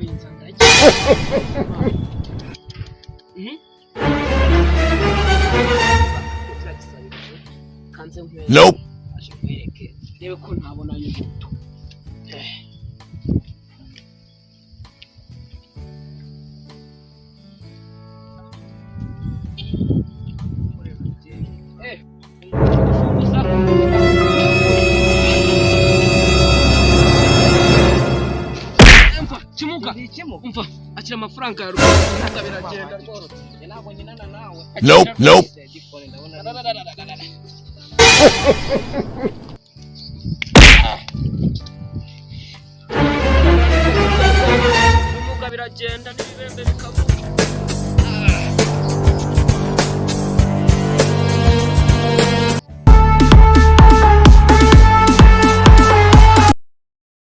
binza ndajya kanze nkwe nope aje kwereke rebe ko ntabona y'umuto kimuga umva akira amafaranga ya rwanda biragenda rwose nabonye nana nawe nope kimuga biragenda n'ibibembe bikavuga